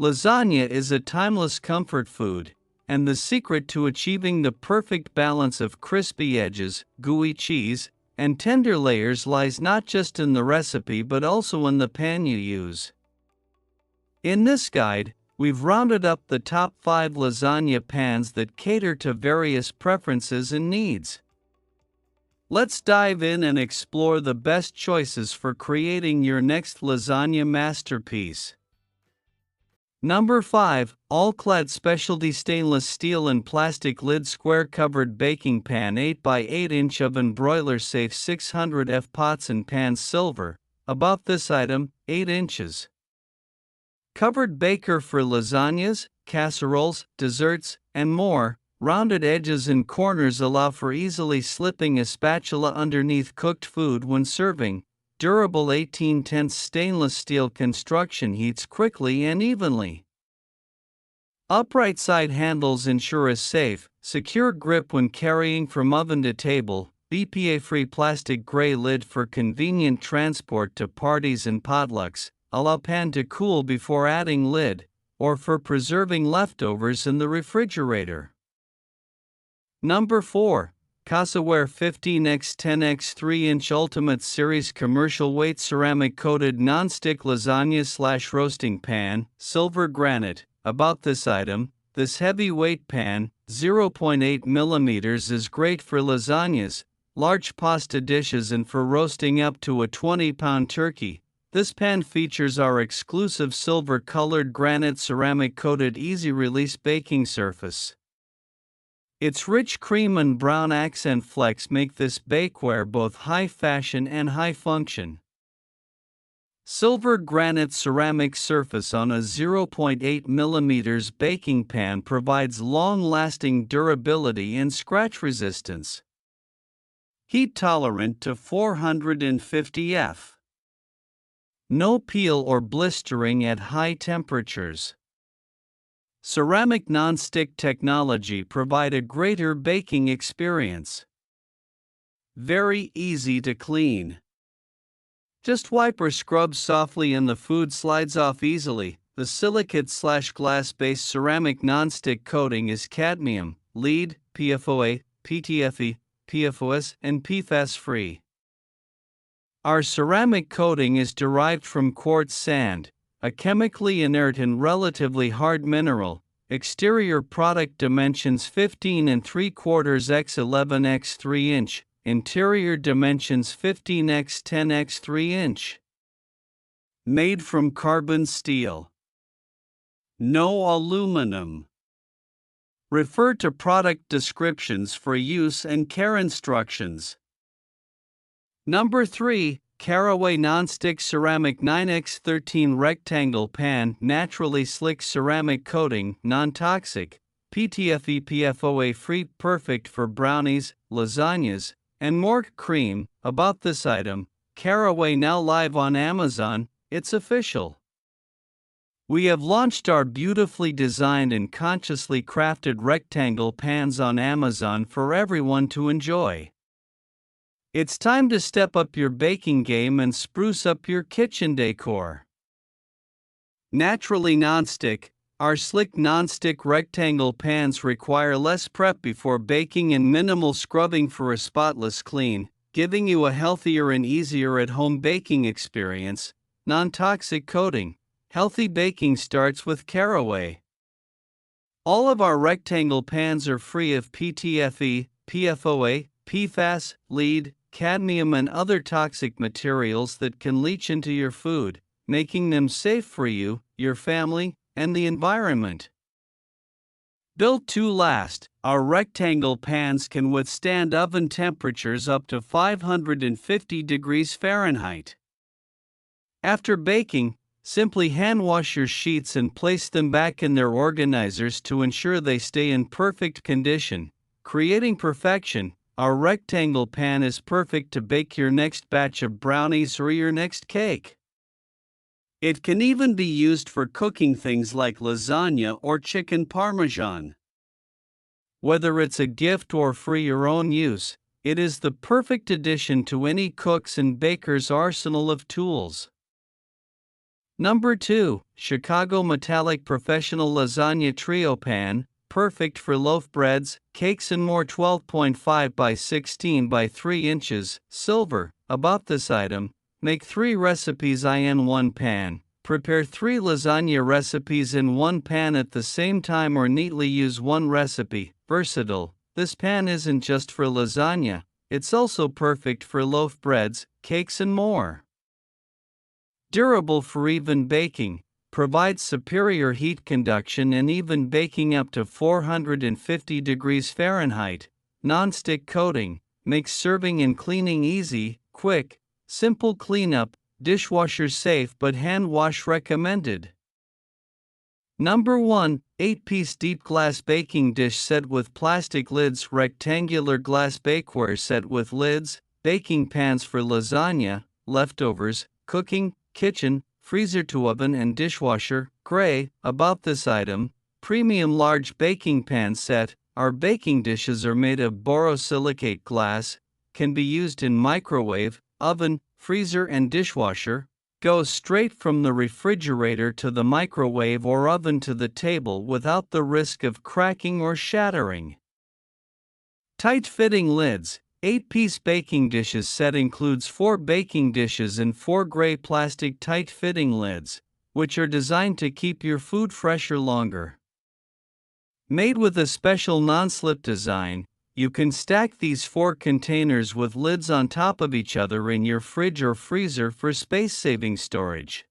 Lasagna is a timeless comfort food, and the secret to achieving the perfect balance of crispy edges, gooey cheese, and tender layers lies not just in the recipe but also in the pan you use. In this guide, we've rounded up the top 5 lasagna pans that cater to various preferences and needs. Let's dive in and explore the best choices for creating your next lasagna masterpiece. Number 5. All-clad specialty stainless steel and plastic lid square covered baking pan 8 by 8 inch oven broiler safe 600F pots and pans silver. About this item, 8 inches. Covered baker for lasagnas, casseroles, desserts, and more. Rounded edges and corners allow for easily slipping a spatula underneath cooked food when serving. Durable 1810 stainless steel construction heats quickly and evenly. Upright side handles ensure a safe, secure grip when carrying from oven to table. BPA-free plastic gray lid for convenient transport to parties and potlucks. Allow pan to cool before adding lid, or for preserving leftovers in the refrigerator. Number 4. Casaware 15x10x 3-inch Ultimate Series Commercial Weight Ceramic Coated Non-Stick Lasagna / Roasting Pan, Silver Granite. About this item, this heavyweight pan, 0.8 mm, is great for lasagnas, large pasta dishes and for roasting up to a 20-pound turkey. This pan features our exclusive silver-colored granite ceramic-coated easy-release baking surface. Its rich cream and brown accent flecks make this bakeware both high fashion and high function. Silver granite ceramic surface on a 0.8 mm baking pan provides long-lasting durability and scratch resistance. Heat tolerant to 450 F. No peel or blistering at high temperatures. Ceramic non-stick technology provide a greater baking experience. Very easy to clean. Just wipe or scrub softly and the food slides off easily. The silicate/glass-based ceramic non-stick coating is cadmium, lead, PFOA, PTFE, PFOS, and PFAS free. Our ceramic coating is derived from quartz sand, a chemically inert and relatively hard mineral. Exterior product dimensions 15 3/4 x 11 x 3 inch. Interior dimensions 15 x 10 x 3 inch. Made from carbon steel. No aluminum. Refer to product descriptions for use and care instructions. Number 3. Caraway Non-Stick Ceramic 9x13 Rectangle Pan Naturally Slick Ceramic Coating Non-Toxic, PTFE PFOA Free. Perfect for brownies, lasagnas, and more. Cream. About this item, Caraway now live on Amazon. It's official. We have launched our beautifully designed and consciously crafted rectangle pans on Amazon for everyone to enjoy. It's time to step up your baking game and spruce up your kitchen decor. Naturally non-stick, our slick non-stick rectangle pans require less prep before baking and minimal scrubbing for a spotless clean, giving you a healthier and easier at-home baking experience. Non-toxic coating. Healthy baking starts with Caraway. All of our rectangle pans are free of PTFE, PFOA, PFAS, lead, cadmium and other toxic materials that can leach into your food, making them safe for you, your family, and the environment. Built to last, our rectangle pans can withstand oven temperatures up to 550 degrees Fahrenheit. After baking, simply hand wash your sheets and place them back in their organizers to ensure they stay in perfect condition, creating perfection. Our rectangle pan is perfect to bake your next batch of brownies or your next cake. It can even be used for cooking things like lasagna or chicken parmesan. Whether it's a gift or for your own use, it is the perfect addition to any cook's and baker's arsenal of tools. Number 2. Chicago Metallic Professional Lasagna Trio Pan, perfect for loaf breads, cakes and more. 12.5 by 16 by 3 inches, silver. About this item, make 3 recipes in one pan. Prepare 3 lasagna recipes in one pan at the same time or neatly use one recipe. Versatile. This pan isn't just for lasagna, it's also perfect for loaf breads, cakes and more. Durable for even baking, provides superior heat conduction and even baking up to 450 degrees Fahrenheit. Non-stick coating, makes serving and cleaning easy, quick, simple cleanup, dishwasher safe but hand wash recommended. Number 1. 8-piece deep glass baking dish set with plastic lids. Rectangular glass bakeware set with lids, baking pans for lasagna, leftovers, cooking, kitchen, freezer to oven and dishwasher. Gray. About this item, premium large baking pan set. Our baking dishes are made of borosilicate glass, can be used in microwave, oven, freezer and dishwasher. Goes straight from the refrigerator to the microwave or oven to the table without the risk of cracking or shattering. Tight-fitting lids. 8-piece baking dishes set includes 4 baking dishes and 4 gray plastic tight-fitting lids, which are designed to keep your food fresher longer. Made with a special non-slip design, you can stack these 4 containers with lids on top of each other in your fridge or freezer for space-saving storage.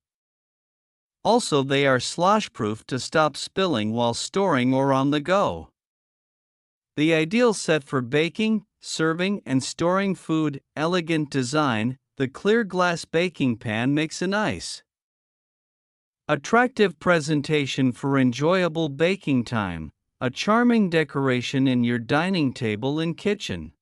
Also, they are slosh-proof to stop spilling while storing or on the go. The ideal set for baking, serving, and storing food. Elegant design. The clear glass baking pan makes a nice, attractive presentation for enjoyable baking time. A charming decoration in your dining table and kitchen.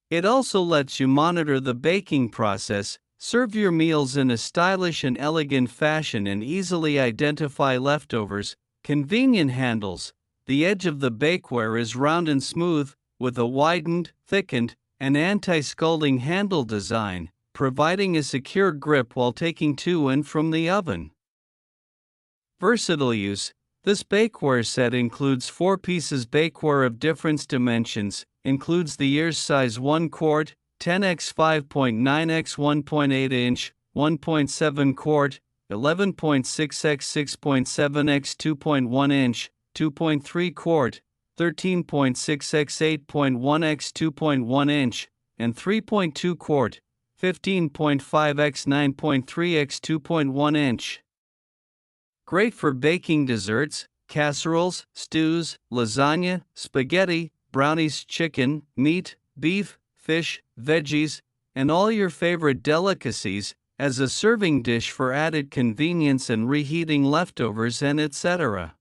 It also lets you monitor the baking process, serve your meals in a stylish and elegant fashion, and easily identify leftovers. Convenient handles. The edge of the bakeware is round and smooth, with a widened, thickened, and anti-scalding handle design, providing a secure grip while taking to and from the oven. Versatile use. This bakeware set includes 4 pieces bakeware of different dimensions, includes the ears size 1 quart, 10x 5.9x 1.8 inch, 1.7 quart, 11.6x 6.7x 2.1 inch, 2.3 quart, 13.6x 8.1x 2.1 inch, and 3.2 quart, 15.5x 9.3x 2.1 inch. Great for baking desserts, casseroles, stews, lasagna, spaghetti, brownies, chicken, meat, beef, fish, veggies, and all your favorite delicacies, as a serving dish for added convenience and reheating leftovers and etc.